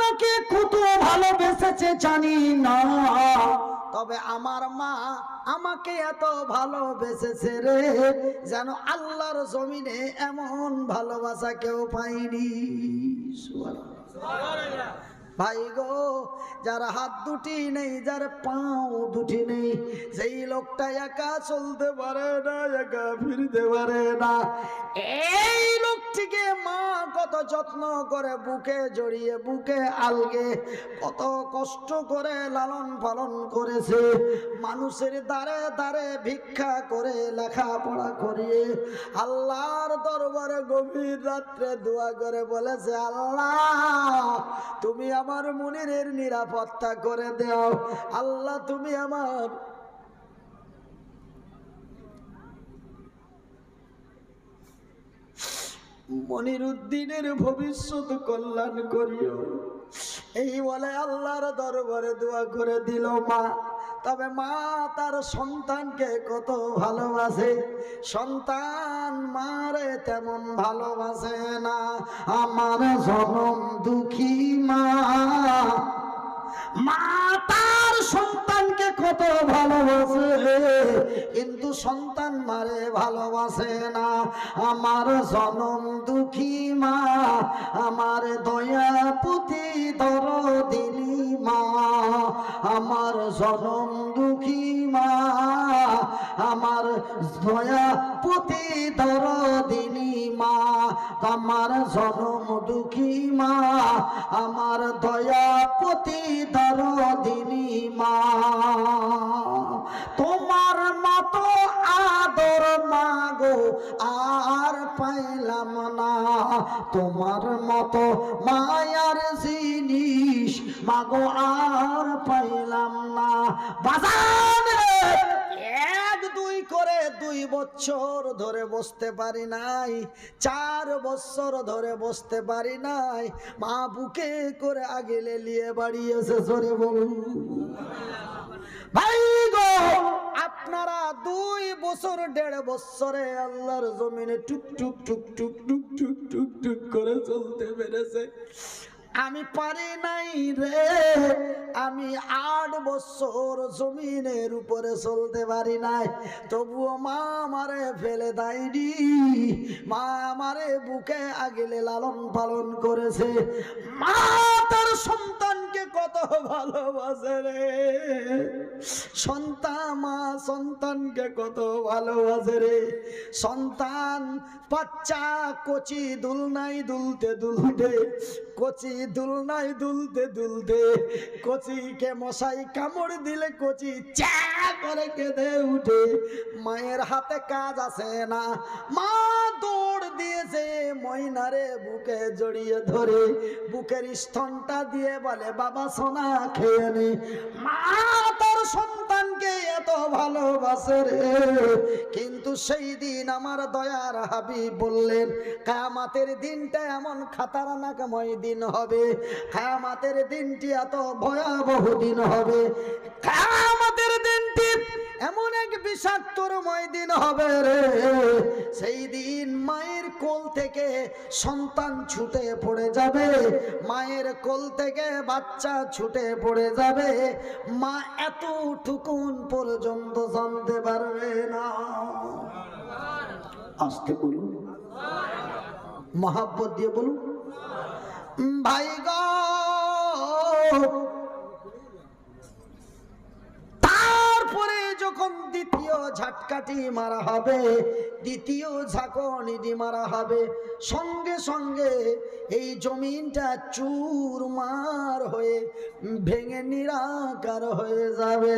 আমাকে কত ভালোবেসেছে জানি না, তবে আমার মা আমাকে এত ভালোবেসেছে রে, যেন আল্লাহর জমিনে এমন ভালোবাসা কেউ পায়নি। সুবহানাল্লাহ। ভাই গো, যার হাত দুটি নেই, যার পাও দুটি নেই, সেই লোকটা একা চলতে পারে না, একা ফিরতে পারে না, এই লোকটিকে মা কত যত্ন করে বুকে জড়িয়ে, বুকে আলগে কত কষ্ট করে লালন পালন করেছে। মানুষের দ্বারে দ্বারে ভিক্ষা করে লেখাপড়া করিয়ে আল্লাহর দরবারে গভীর রাত্রে দোয়া করে বলেছে, আল্লাহ তুমি আমার মুনিরের নিরাপত্তা করে দাও, আল্লাহ তুমি আমার মনিরুদ্দিনের ভবিষ্যৎ কল্যাণ করিও। এই বলে আল্লাহর দরবারে দোয়া করে দিল মা। তবে মা তার সন্তানকে কত ভালোবাসে, সন্তান মারে তেমন ভালোবাসে না। আমার জনম দুঃখী মা, মা তার সন্তানকে কত ভালোবাসে, কিন্তু সন্তান মারে ভালোবাসে না। আমার জনম দুঃখী মা, আমার দয়াপতি দরদিনী মা, আমার জনম দুঃখী মা, আমার দয়াপতি দরদিনী মা, আমার জনম দুঃখী মা, আমার দয়াপতি দরদিনী মা। তোমার মতো আদর মাগো আর পাইলাম না, তোমার মতো মায়ার জিনিস মাগো আর পাইলাম না। বাজান এক দুই করে 2 বছর ধরে বসতে পারি নাই, 4 বছর ধরে বসতে পারি নাই, মা বুকে করে আগেলে নিয়ে বাড়ি এসে জোরে বলুন। ভাই গো, আপনারা 2 বছর 1.5 বছরে আল্লাহর জমিনে টুক টুক টুক টুক টুক টুক টুক টুক করে চলতে পেরেছে, আমি পারি নাই রে। আমি 8 বছর জমিনের উপরে চলতে পারি নাই, তবুও মা আমারে ফেলে দেয়নি, মা আমারে বুকে আগলে লালন পালন করেছে। মা তার সন্তানকে কত ভালোবাসে রে, মা সন্তানকে কত ভালোবাসে রে। সন্তান বাচ্চা কচি দুলনাই দুলতে দুলতে, কচি দুলনাই দুলতে দুলতে, কচিকে মশাই কামড় দিলে কচি চা করে কেঁদে উঠে, মায়ের হাতে কাজ আসে না, মা দৌড় দিয়েছে ময়নারে বুকে জড়িয়ে ধরে, বুকের স্তনটা দিয়ে বলে বাবা সোনা খেয়ে নে। মা তার সন্তানকে এত ভালোবাসে রে, কিন্তু সেই দিন আমার দয়ার হাবিব বললেন, কিয়ামতের দিনটা এমন খাতারনাকময় দিন হবে, কিয়ামতের দিনটি এত ভয়াবহ দিন হবে, কিয়ামতের দিনটি এমন এক বিষাক্তময় দিন হবে রে। সেই দিন মায়ের কোল থেকে সন্তান ছুটে পড়ে যাবে, মায়ের কোল থেকে বাচ্চা ছুটে পড়ে যাবে, মা এতটুকুন পর্যন্ত জানতে পারবে না। আস্তে বলুন, মহাব্বত দিয়ে বলুন। ভাই গো, তারপরে যখন দ্বিতীয় ঝাটকাটি মারা হবে, দ্বিতীয় ঝাঁকুনি মারা হবে, সঙ্গে সঙ্গে এই জমিনটা চুরমার হয়ে ভেঙে নিরাকার হয়ে যাবে।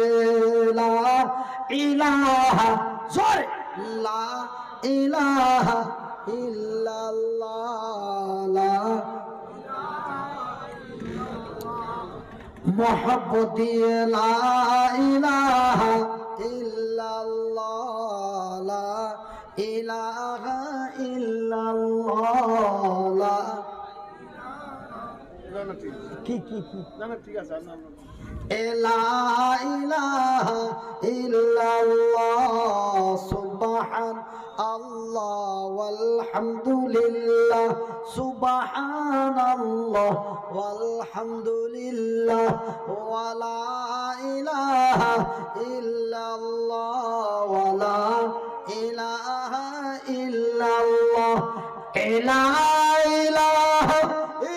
লা ইলাহা, জোরে লা ইলাহা ইল্লাল্লাহ, মোহাব্বত দিয়ে লা ইলাহা ইল্লাল্লাহ, লা ইলাহা ইল্লাল্লাহ। কি কি কি না না ঠিক আছে, লা ইলাহা ইল্লাল্লাহ, সুবহানাল্লাহ ওয়ালহামদুলিল্লাহ, সুবহানাল্লাহ ওয়ালহামদুলিল্লাহ ওয়ালা ইলাহা ইল্লাল্লাহ ওয়ালা ইলাহা ইল্লাল্লাহ লা ইলাহা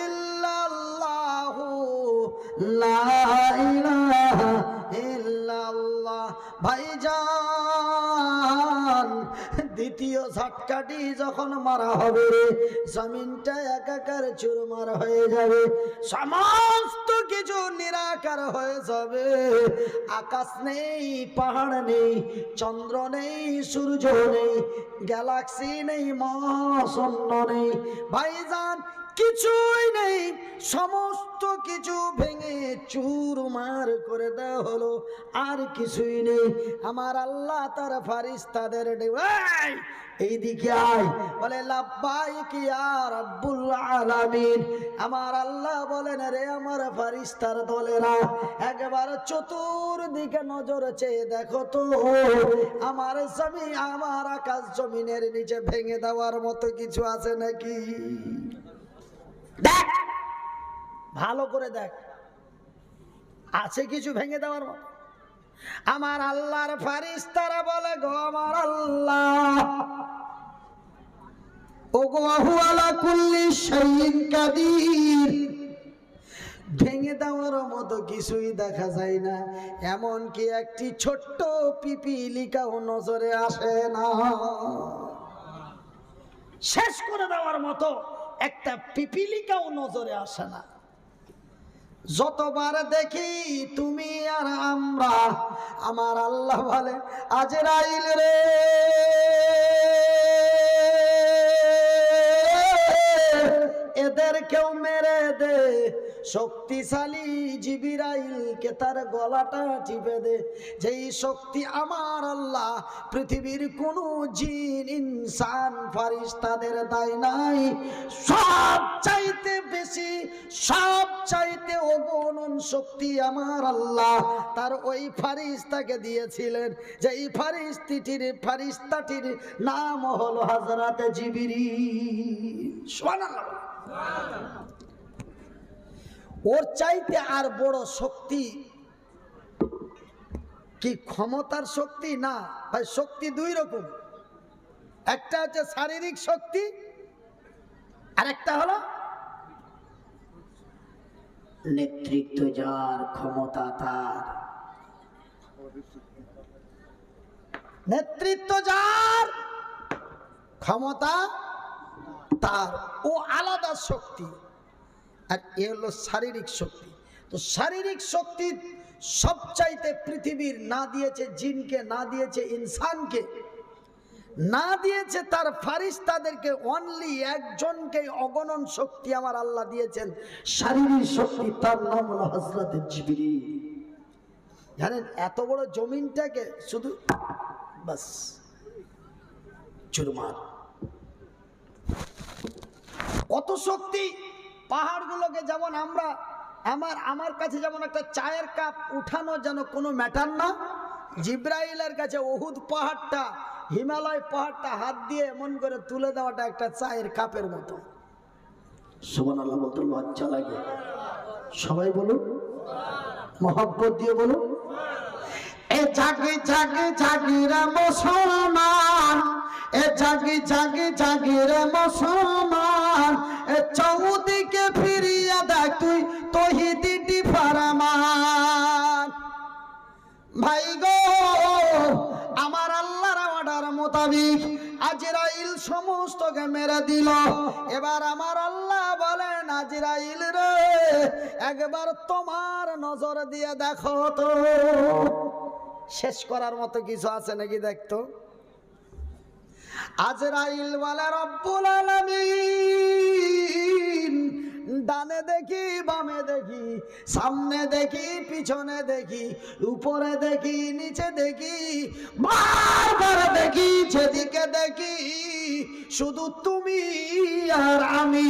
ইল্লাল্লাহু লা ইলাহা ইল্লাল্লাহ। ভাইজান দ্বিতীয় ঝটকাটি যখন মারা হবে জমিনটা একাকার চুরমার হয়ে যাবে, সমস্ত কিছু নিরাকার হয়ে যাবে। আকাশ নেই, পাহাড় নেই, চন্দ্র নেই, সূর্য নেই, গ্যালাক্সি নেই, মহাশূন্য নেই। ভাইজান কিছুই নেই, সমস্ত কিছু ভেঙে চুরমার করে দেওয়া হলো, আর কিছুই নেই। আমার আল্লাহ তার ফারিস্তাদের এইদিকে আয়, বলে লাব্বাইক ইয়া রাব্বুল আলামিন। আমার আল্লাহ বলেন, রে আমার ফারিস্তার দলেরা, একবার চতুর্দিকে নজর চেয়ে দেখো তো, আমার জমি, আমার আকাশ জমিনের নিচে ভেঙে দেওয়ার মতো কিছু আছে নাকি? দেখ, ভালো করে দেখ, আছে কিছু ভেঙে দেওয়ার মতো? আমার আল্লাহর ফারিস্তারা বলে, গো আমার আল্লাহ, ও গো হু আলা কুল্লি শাইইন কাদির, ভেঙে দেওয়ার মতো কিছুই দেখা যায় না, এমন কি একটি ছোট্ট পিপিলিকাও নজরে আসে না। শেষ করে দেওয়ার মতো একটা পিপিলিকাও নজরে আসে না। যতবার দেখি তুমি আর আমরা, আমার আল্লাহ বলে, আজরাইল রে, এদেরকেও মেরে দে। শক্তিশালী জিবরাইলকে তার গলাটা টিপে দে। যেই শক্তি আমার আল্লাহ পৃথিবীর কোন জিন, ইনসান, ফারিস্তাদের দায় নাই। সব চাইতে বেশি, সব চাইতে অগণন শক্তি আমার আল্লাহ তার ওই ফারিস্তাকে দিয়েছিলেন, যেই ফারিস্তাটির নাম হলো হযরত জিবরিল। সুবহানাল্লাহ। ওর চাইতে আর বড় শক্তি কি ক্ষমতার শক্তি? না ভাই, শক্তি দুই রকম, একটা হচ্ছে শারীরিক শক্তি, আর একটা হলো নেতৃত্ব যার, ক্ষমতা তার, নেতৃত্ব যার, ক্ষমতা তার, ও আলাদা শক্তি। আর এ হলো শারীরিক শক্তি। তো শারীরিক শক্তি সবচাইতে পৃথিবীর না দিয়েছে জিনকে, না দিয়েছে ইনসানকে, না দিয়েছে তার ফারিস্তাদেরকে, অনলি একজনকে অগণন শক্তি আমার আল্লাহ দিয়েছেন শারীরিক শক্তি, তার নাম হলো হযরত জিবরিল। জানেন, এত বড় জমিনটাকে শুধু বাস চুরমার, কত শক্তি। পাহাড়গুলোকে যেমন আমরা, আমার কাছে যেমন একটা চায়ের কাপ উঠানো যেন কোনো ম্যাটার না, জিব্রাইলের কাছে উহুদ পাহাড়টা, হিমালয় পাহাড়টা হাত দিয়ে এমন করে তুলে দেওয়াটা একটা চায়ের কাপের মতো। সুবহানাল্লাহ বলতে লজ্জা লাগে। সবাই বলুন, মহব্বত দিয়ে বলুন। এ জাগে জাগে জাগিরা মুসলমান, এ জাগে জাগে জাগিরা মুসলমান, এ চৌদিকে ফিরিয়া দেখ তুই তৌহিদি ফরমান। ভাই গো, আমার আল্লাহর অর্ডার মোতাবেক আজরাইল সমস্তকে মেরে দিল। এবার আমার আল্লাহ বলেন, আজরাইল রে, একবার তোমার নজর দিয়ে দেখো তো, শেষ করার মতো কিছু আছে নাকি দেখতো। আজরাইল বলে, রব্বুল আলামিন, ডানে দেখি, বামে দেখি, সামনে দেখি, পিছনে দেখি, উপরে দেখি, নিচে দেখি, বারবার দেখি, যেদিকে দেখি শুধু তুমি আর আমি,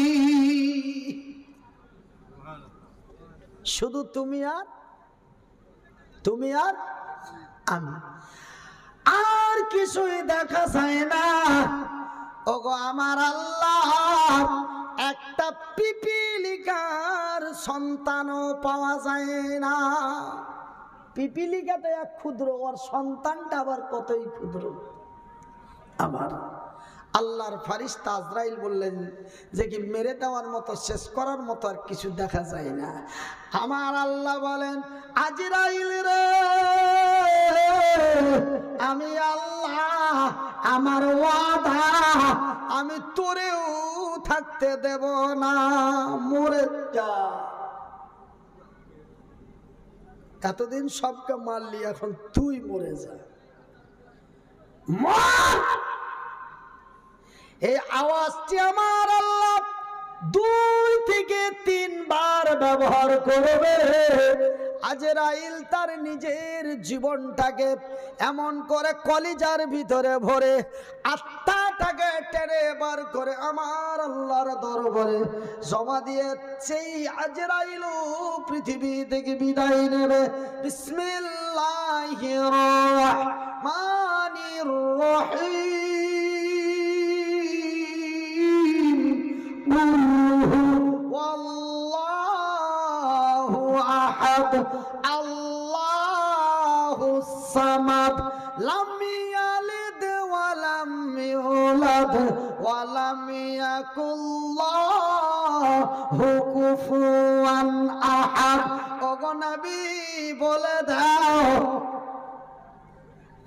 শুধু তুমি আর আমি, আর কিছুই দেখা যায় না। ওগো আমার আল্লাহ, একটা পিপিলিকার সন্তানও পাওয়া যায় না। পিপিলিকা তো এক ক্ষুদ্র, ওর সন্তানটা আবার কতই ক্ষুদ্র। আবার আল্লাহর ফারিস্তা আজরাইল বললেন যে কি মেরে দেওয়ার মতো, শেষ করার মতো আর কিছু দেখা যায় না। আমার আল্লাহ বলেন, আজরাইল রে, আমি আল্লাহ, আমার ওয়াদা, আমি তোরেও থাকতে দেব না, মরে যা। এতদিন সবকে মারলি, এখন তুই মরে যা, মর। এই আওয়াজটি আমার আল্লাহ 2 থেকে 3 বার ব্যবহার করবে। আজরাইল তার নিজের জীবনটাকে এমন করে কলিজার ভিতরে ভরে, আত্মাটাকে টেনে বার করে আমার আল্লাহর দরবারে জমা দিয়ে সেই আজরাইল পৃথিবী থেকে বিদায় নেবে। বিসমিল্লাহির রহমানির রহিম। ওয়াল্লাহু আহাদ, আল্লাহুস সামাদ, লাম ইয়ালিদ ওয়া লাম ইউলাদ ওয়া লাম ইয়াকুল লাহু কুফুয়ান আহাদ। ওগো নবী বলে দাও,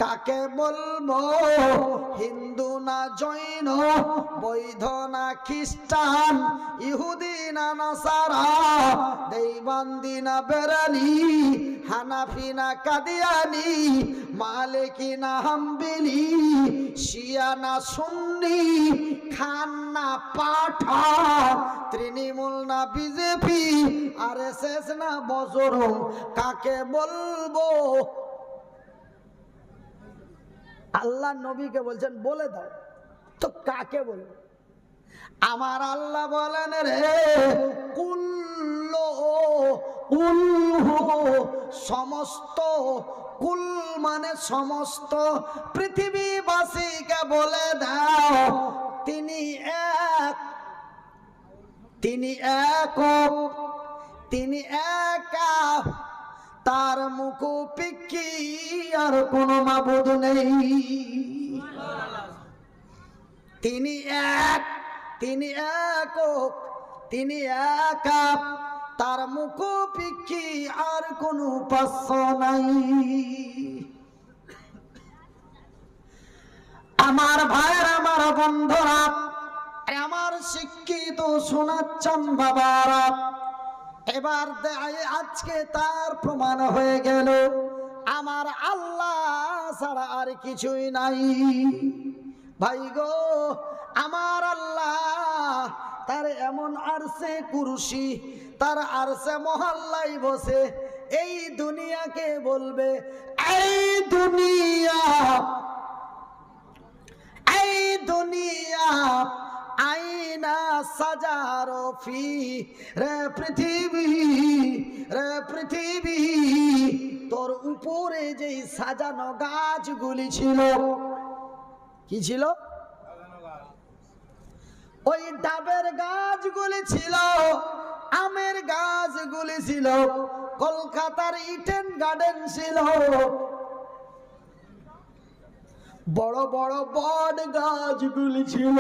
কাকে বলবো? হিন্দু না জৈন, বৌদ্ধ না খ্রিস্টান, ইহুদি না নাসারা, দেওবন্দি না বেরেলি, হানাফি না কাদিয়ানি, মালিকি না হাম্বলি, শিয়া না সুন্নি, খান না পাঠান, তৃণমূল না বিজেপি, আরএসএস না বজরং, কাকে বলবো? আল্লাহ নবীকে বলছেন বলে দাও, তো কাকে বলবো? আমার আল্লাহ বলেন, রে কুল্লু, সমস্ত, কুল মানে সমস্ত পৃথিবীবাসীকে বলে দাও, তিনি এক, তিনি একক, তিনি একা, তার মুখোপেক্ষী আর কোনো মাবুদ নেই। তিনি এক, তিনি একক, তিনি একা, তার মুখোপেক্ষী আর কোনো উপাস্য নাই। আমার ভাইয়ের, আমার বন্ধুরা, আমার শিক্ষিত শোনাচ্ছেন বাবারা, এবার আজকে তার প্রমাণ হয়ে গেল আমার আল্লাহ ছাড়া আর কিছুই নাই। ভাই গো, আমার আল্লাহ তার এমন আরশে কুরসি, তার আরশে মহল্লায় বসে এই দুনিয়াকে বলবে, এই দুনিয়া, এই দুনিয়া আইনা সাজারো ফি, রে পৃথিবী, রে পৃথিবী, তোর উপরে যে সাজানো গাছগুলি ছিল, কি ছিল? ওই ডাবের গাছগুলি ছিল, আমের গাছগুলি ছিল, কলকাতার ইডেন গার্ডেন ছিল, বড় বড় বট গাছগুলি ছিল।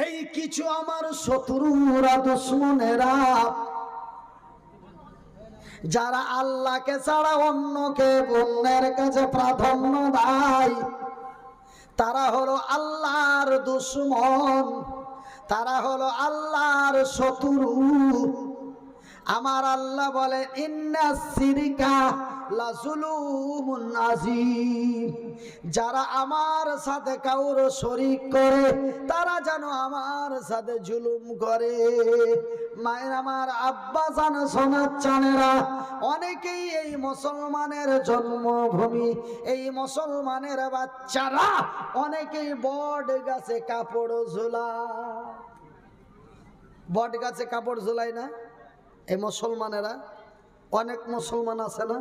এই কিছু আমার শত্রুরা, দুশ্মনেরা, যারা আল্লাহকে ছাড়া অন্যকে অন্যের কাছে প্রাধান্য দেয়, তারা হলো আল্লাহর দুশ্মন, তারা হলো আল্লাহর শত্রু। আমার আল্লাহ বলে, ইন্নাস শিরকা লাযুলুমুন আযীম, যারা আমার সাথে কাউর শরীক করে তারা যেন আমার সাথে জুলুম করে। মায়ের আমার, আব্বা জান, সোনার চানেরা, অনেকেই এই মুসলমানের জন্মভূমি, এই মুসলমানের বাচ্চারা অনেকেই বট গাছে কাপড় ঝোলায়। বট গাছে কাপড় ঝোলায় না এই মুসলমানেরা? অনেক মুসলমান আছে না,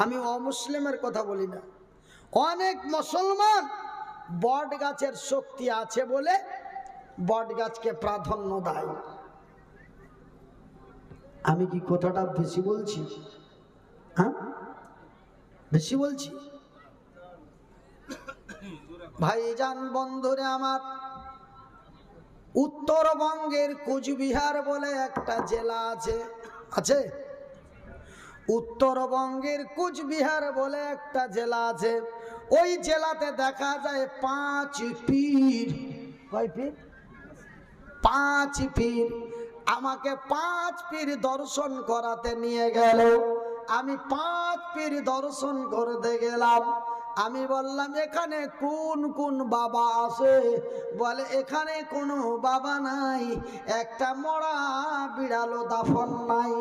আমি অমুসলিমের কথা বলি না, অনেক মুসলমান বট গাছের শক্তি আছে বলে বট গাছকে প্রাধান্য দেয়। আমি কি কথাটা বেশি বলছি? হ্যাঁ, বেশি বলছি? ভাইজান বন্ধুরে আমার, উত্তরবঙ্গের কোচবিহার বলে একটা জেলা আছে, আছে? উত্তরবঙ্গের কোচবিহার বলে একটা জেলা আছে। ওই জেলাতে দেখা যায় 5 পীর। কয় পীর? 5 পীর। আমাকে 5 পীর দর্শন করাতে নিয়ে গেল। আমি 5 পীর দর্শন করতে গেলাম। আমি বললাম এখানে কোন কোন বাবা আছে? বলে এখানে কোনো বাবা নাই, একটা মরা বিড়ালও দাফন নাই।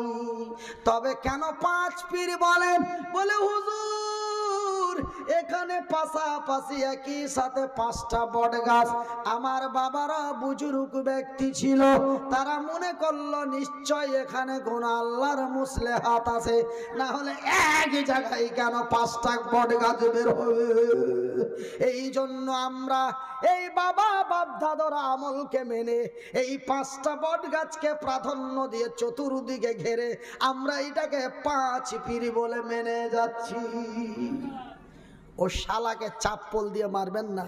তবে কেন 5 পীর বলেন? বলে হুজুর এখানে পাশাপাশি একই সাথে 5টা বট গাছ। আমার বাবারা বুজুর্গ ব্যক্তি ছিল, তারা মনে করলো নিশ্চয় এখানে কোন আল্লাহর মুসলেহাত আছে, না হলে এক জায়গায় কেন 5টা বট গাছ বের হবে? এই জন্য আমরা এই বাবা বাপ দাদার আমলকে মেনে এই 5টা বট গাছকে প্রাধান্য দিয়ে চতুর্দিকে ঘেরে আমরা এটাকে 5 পীর বলে মেনে যাচ্ছি। ও শালাকে চাপ্পল দিয়ে মারবেন না।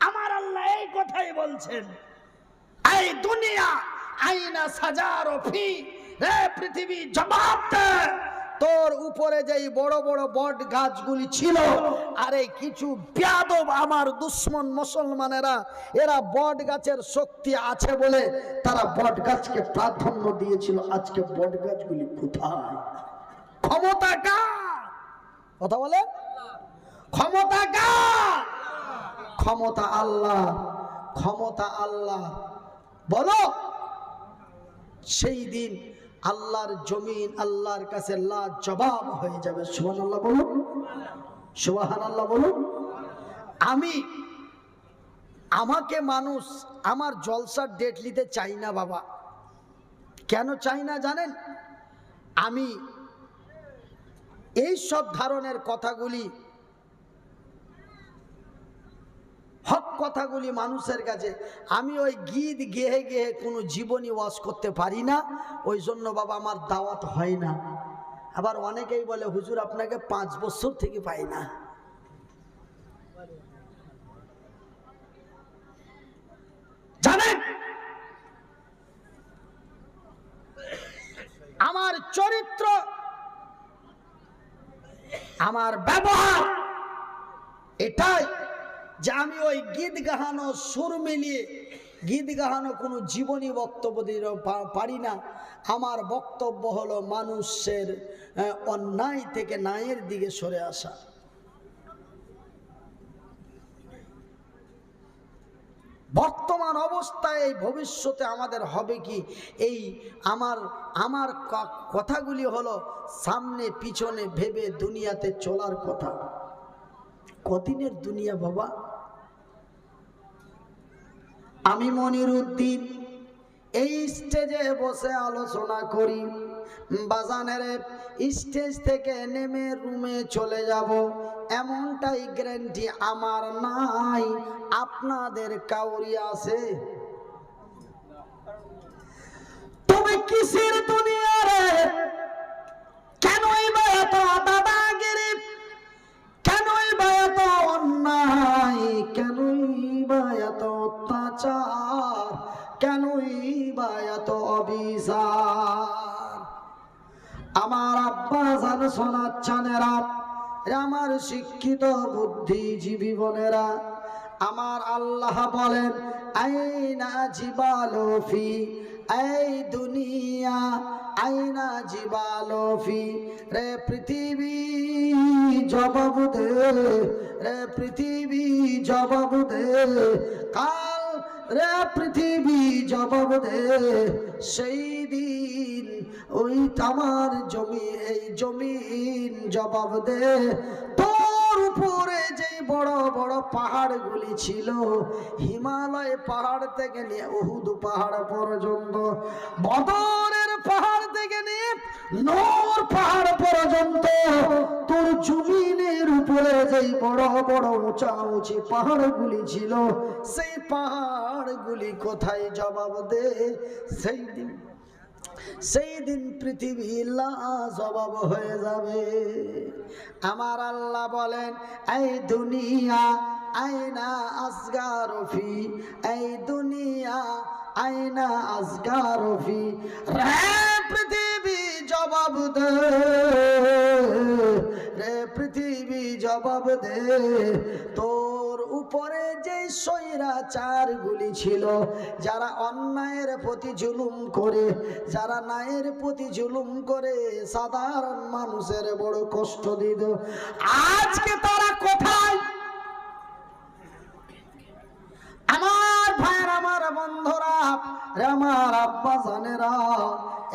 আমার আল্লাহ এই কথাই বলছেন, এই দুনিয়া আইনা সাজারো ফি, রে পৃথিবী জবাব দে, তোর উপরে যেই বড় বড় বট গাছগুলি ছিল, আরে কিছু বেয়াদব আমার দুশ্মন মুসলমানেরা, এরা বট গাছের শক্তি আছে বলে তারা বট গাছকে প্রাধান্য দিয়েছিল। আজকে বট গাছগুলি কোথায়? ক্ষমতা কার? কথা বলে, ক্ষমতা কার? ক্ষমতা আল্লাহ, ক্ষমতা আল্লাহ। বলো সেই দিন আল্লাহর জমিন আল্লাহর কাছে লাজবাব হয়ে যাবে। সুবহানাল্লাহ বলুন, সুবহানাল্লাহ বলুন। আমাকে মানুষ আমার জলসার ডেট নিতে চাই না বাবা। কেন চাই না জানেন? আমি এই সব ধরনের কথাগুলি, হক কথাগুলি মানুষের কাছে, আমি ওই গীত গেয়ে গেয়ে কোনো জীবনী ওয়াজ করতে পারি না। ওই জন্য বাবা আমার দাওয়াত হয় না। আবার অনেকেই বলে হুজুর আপনাকে 5 বছর থেকে পাই না। জানেন আমার চরিত্র, আমার ব্যবহার এটাই যে আমি ওই গীত গাহানো সুর মিলিয়ে গীত গাহানো কোনো জীবনী বক্তব্য দিতে পারি না। আমার বক্তব্য হলো মানুষের অন্যায় থেকে ন্যায়ের দিকে সরে আসা। বর্তমান অবস্থায় এই ভবিষ্যতে আমাদের হবে কি, এই আমার কথাগুলি হলো সামনে পিছনে ভেবে দুনিয়াতে চলার কথা। কদিনের দুনিয়া বাবা? আমি মনিরুদ্দিন এই স্টেজে বসে আলোচনা করি, বাজানের স্টেজ থেকে নেমে রুমে চলে যাব এমনটাই গ্যারান্টি আমার নাই। আপনাদের কাউরি আছে? তুমি কিসের দুনিয়া রে? কেনই বা এত দাদাগিরি? কেনই বা এত অন্যায়? কেনই বা এত অত্যাচার? কেনই বা এত অবিচার? আমার আব্বা জান শোনাচ্ছেনেরা, আমার শিক্ষিত বুদ্ধিজীবী বোনেরা, আমার আল্লাহ বলেন আইনা জিবালফি, এই দুনিয়া আইনা জিবালফি, রে পৃথিবী জবাব দে, রে পৃথিবী জবাব দে, কাল রে পৃথিবী জবাব দে। সেই দিন ওই আমার জমি, এই জমিন জবাব দে। তোর উপরে যেই বড় বড় পাহাড়গুলি ছিল, হিমালয় পাহাড় থেকে নিয়ে উহুদ পাহাড় পর্যন্ত, বদরের পাহাড় থেকে নিয়ে নূর পাহাড় পর্যন্ত তোর জমিনের উপরে যেই বড় বড় উঁচা উঁচি পাহাড়গুলি ছিল, সেই পাহাড়গুলি কোথায় জবাব দে? সেই দিন পৃথিবী জবাব হয়ে যাবে। আমার আল্লাহ বলেন, এই দুনিয়া আইনা আসগারফি, এই দুনিয়া আইনা আসগারফি, রে পৃথিবী জবাব দে, রে পৃথিবী জবাব দে, তোর উপরে যে স্বৈরাচারগুলি ছিল, যারা অন্যায়ের প্রতি জুলুম করে, যারা ন্যায়ের প্রতি জুলুম করে সাধারণ মানুষের বড় কষ্ট দিত, আজকে তারা কোথায়? আমার ভাইয়ের, আমার বন্ধুরা, আমার আব্বা জানেরা,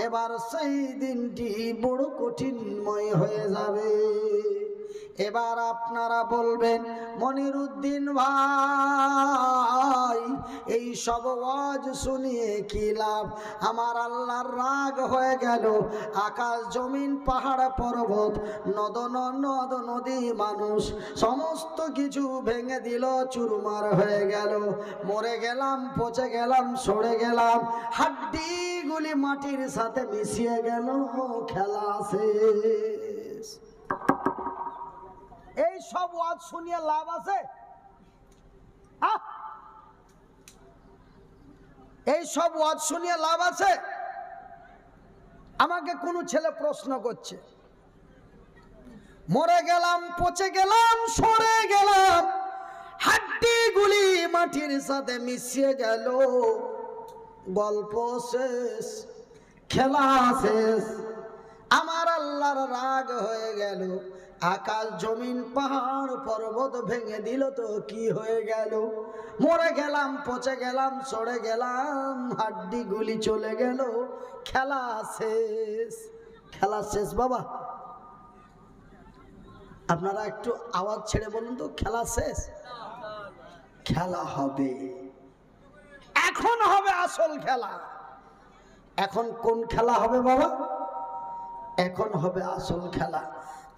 এবার সেই দিনটি বড় কঠিনময় হয়ে যাবে। এবার আপনারা বলবেন, মনিরুদ্দিন ভাই, এই সব ওয়াজ শুনিয়ে কি লাভ? আমার আল্লাহর রাগ হয়ে গেল, আকাশ জমিন পাহাড় পর্বত নদ নদী মানুষ সমস্ত কিছু ভেঙে দিল, চুরমার হয়ে গেল, মরে গেলাম, পচে গেলাম, সরে গেলাম, হাড্ডিগুলি মাটির সাথে মিশিয়ে গেল, খেলা শেষ। এই সব ওয়াজ শুনিয়ে লাভ আছে? এই সব ওয়াজ শুনিয়ে লাভ আছে? আমাকে কোন ছেলে প্রশ্ন করছে, মরে গেলাম, পচে গেলাম, সরে গেলাম, হাড্ডিগুলি মাটির সাথে মিশিয়ে গেল, গল্প শেষ, খেলা শেষ। আমার আল্লাহর রাগ হয়ে গেল, আকাশ জমিন পাহাড় পর্বত ভেঙে দিল, তো কি হয়ে গেল? মরে গেলাম, পচে গেলাম, সরে গেলাম, হাড্ডিগুলি চলে গেল, খেলা শেষ। খেলা শেষ বাবা। আপনারা একটু আওয়াজ ছেড়ে বলুন তো, খেলা শেষ? খেলা হবে, এখন হবে আসল খেলা। এখন কোন খেলা হবে বাবা? এখন হবে আসল খেলা।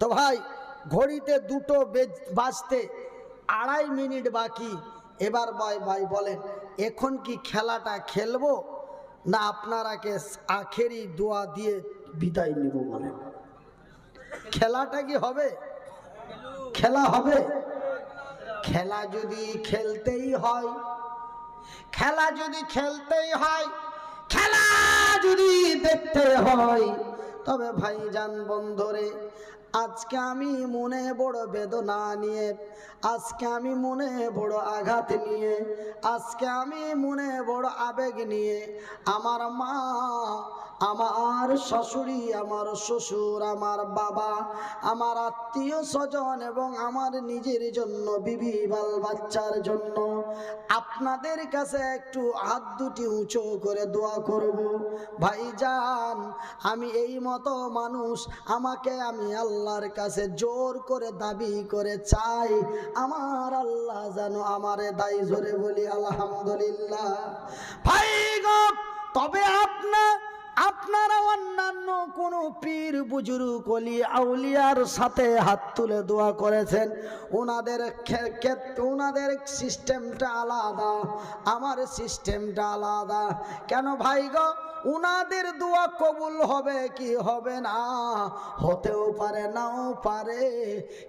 তো ভাই, ঘড়িতে 2টো বাজতে 2.5 মিনিট বাকি। এবার ভাই বলেন, এখন কি খেলাটা খেলবো, না আপনারাকে আখেরি দোয়া দিয়ে বিদায় নিব? বলেন, খেলাটা কি হবে? খেলা হবে। খেলা যদি খেলতেই হয়, খেলা যদি খেলতেই হয়, খেলা যদি দেখতে হয়, তবে ভাইজান বন্ধুরে, আজকে আমি মনে বড় বেদনা নিয়ে, আজকে আমি মনে বড় আঘাত নিয়ে, আজকে আমি মনে বড় আবেগ নিয়ে, আমার মা, আমার শাশুড়ি, আমার শ্বশুর, আমার বাবা, আমার আত্মীয় স্বজন এবং আমার নিজের জন্য, বিবি বাল বাচ্চার জন্য আপনাদের কাছে একটু হাত দুটি উঁচু করে দোয়া করব। ভাইজান, আমি এই মতো মানুষ, আমাকে আমি আল্লাহর কাছে জোর করে দাবি করে চাই, আমার আল্লাহ যেন আমারে দায়, জোরে বলি আলহামদুলিল্লাহ। ভাই গো, তবে আপনারা অন্যান্য কোন পীর বুজুর্গ ওলি আউলিয়ার সাথে হাত তুলে দোয়া করেছেন, ওনাদের সিস্টেমটা আলাদা, আমার সিস্টেমটা আলাদা। কেন ভাই গো? উনাদের দোয়া কবুল হবে কি হবে না, হতেও পারে, নাও পারে,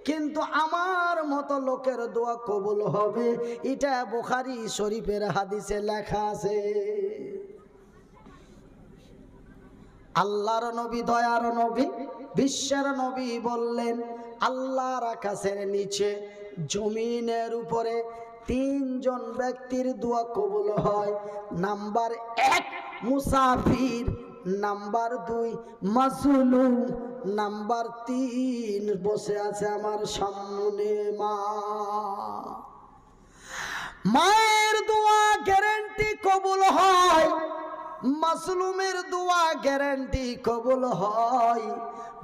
কিন্তু আমার মতো লোকের দোয়া কবুল হবে, এটা বুখারী শরীফের হাদিসে লেখা আছে। আল্লাহর নবী, দয়ার নবী, বিশ্বের নবী বললেন, আল্লাহর আকাশের নিচে, জমিনের উপরে 3 জন ব্যক্তির দোয়া কবুল হয়। নাম্বার 1 মুসাফির, নাম্বার 2 মাজলুম, নাম্বার 3 বসে আছে আমার সামনে মা। মায়ের দোয়া গ্যারান্টি কবুল হয়, মাজলুমের দোয়া গ্যারান্টি কবুল হয়,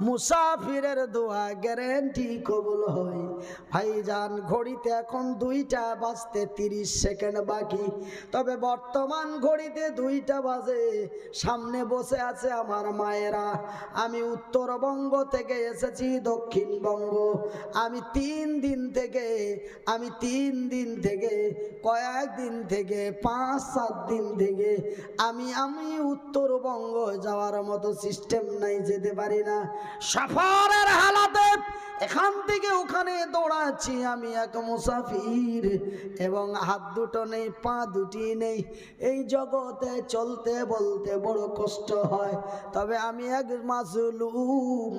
মুসাফিরের দোয়া গ্যারেন্টি কবুল হয়। ভাইজান ঘড়িতে এখন 2টা বাজতে 30 সেকেন্ড বাকি, তবে বর্তমান ঘড়িতে 2টা বাজে। সামনে বসে আছে আমার মায়েরা। আমি উত্তরবঙ্গ থেকে এসেছি দক্ষিণবঙ্গ। আমি 3 দিন থেকে কয়েকদিন থেকে 5-7 দিন থেকে আমি উত্তরবঙ্গ যাওয়ার মতো সিস্টেম নাই, যেতে পারি না। সফরের হালাতে এখান থেকে ওখানে দৌড়াচ্ছি। আমি এক মুসাফির, এবং হাত দুটো নেই, পা দুটি নেই। এই জগতে চলতে বলতে বড় কষ্ট হয়, তবে আমি এক মাজলুম।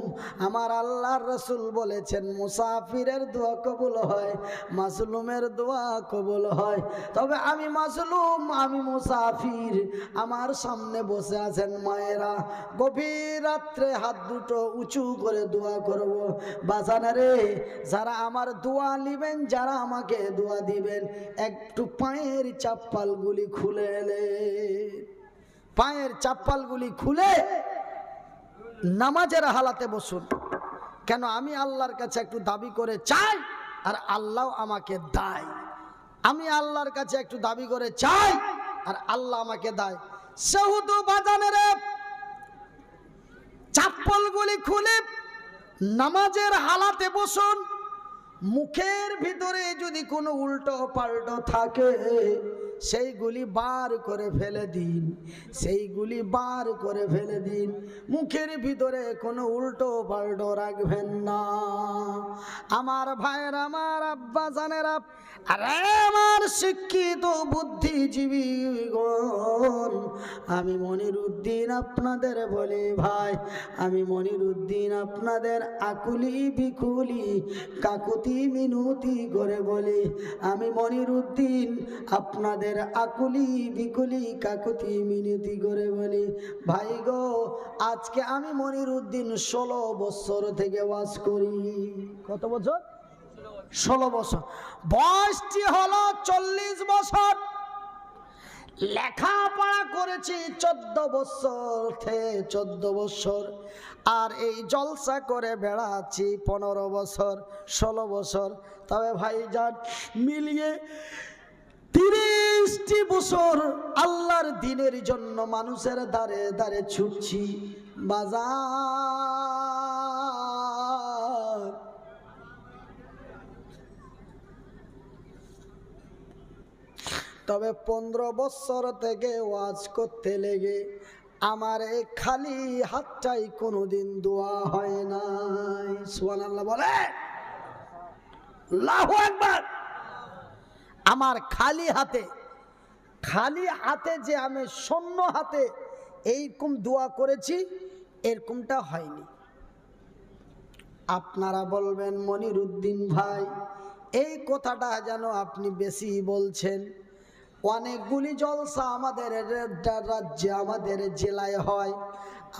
আমার আল্লাহর রাসূল বলেছেন মুসাফিরের দোয়া কবুল হয়, মাজলুমের দোয়া কবুল হয়। তবে আমি মাজলুম, আমি মুসাফির। আমার সামনে বসে আছেন মায়েরা। গভীর রাত্রে হাত দুটো উঁচু করে দোয়া করব। বাজানা রে, যারা আমার দোয়া নিবেন, যারা আমাকে দোয়া দিবেন, একটু পায়ের চাপ্পালগুলি খুলে এলে, পায়ের চাপ্পালগুলি খুলে নামাজের হালাতে বসুন। কেন? আমি আল্লাহর কাছে একটু দাবি করে চাই, আর আল্লাহ আমাকে দেয়। আমি আল্লাহর কাছে একটু দাবি করে চাই, আর আল্লাহ আমাকে দেয়। সেহুদু বাজানের চাপ্পলগুলি খুলে নামাজের হালাতে বসুন। মুখের ভিতরে যদি কোনো উল্টো পাল্টো থাকে, সেইগুলি বার করে ফেলে দিন, সেইগুলি বার করে ফেলে দিন। মুখের ভিতরে কোনো উল্টো পাল্টো রাখবেন না। আমার ভাইয়ের, আমার আব্বা জানেরা, আরে আমার শিক্ষিত বুদ্ধিজীবীগণ, আমি মনিরুদ্দিন আপনাদের বলি ভাই, আমি মনিরুদ্দিন আপনাদের আকুলি বিকুলি কাকুতি মিনতি করে বলি, আমি মনিরুদ্দিন আপনাদের আকুলি বিকুলি কাকুতি মিনতি করে বলি, ভাই গো, আজকে আমি মনিরুদ্দিন 16 বছর থেকে ওয়াজ করি। কত বছর? 16 বছর। বয়সটি হলো 40 বছর। লেখাপড়া করেছি 14 বছর, আর এই জলসা করে বেড়াচ্ছি 15 বছর, 16 বছর। তবে ভাইজান মিলিয়ে 30টি বছর আল্লাহর দ্বীনের জন্য মানুষের দ্বারে দ্বারে ছুটছি বাজার। তবে 15 বছর থেকে ওয়াজ করতে লেগে আমার এই খালি হাতটাই কোনোদিন দোয়া হয় নাই। সুবহানাল্লাহ বলে, আল্লাহু আকবার। আমার খালি হাতে যে আমি শূন্য হাতে এইরকম দোয়া করেছি, এরকমটা হয়নি। আপনারা বলবেন মনিরুদ্দিন ভাই, এই কথাটা যেন আপনি বেশি বলছেন। অনেকগুলি জলসা আমাদের রাজ্যে, আমাদের জেলায় হয়,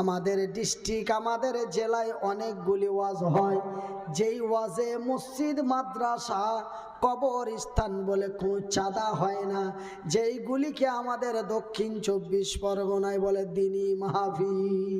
আমাদের ডিস্ট্রিক্ট, আমাদের জেলায় অনেকগুলি ওয়াজ হয়। যেই ওয়াজে মসজিদ, মাদ্রাসা, কবরস্থান বলে কোনো চাঁদা হয় না, যেইগুলিকে আমাদের দক্ষিণ 24 পরগনায় বলে দ্বীনি মাহফিল।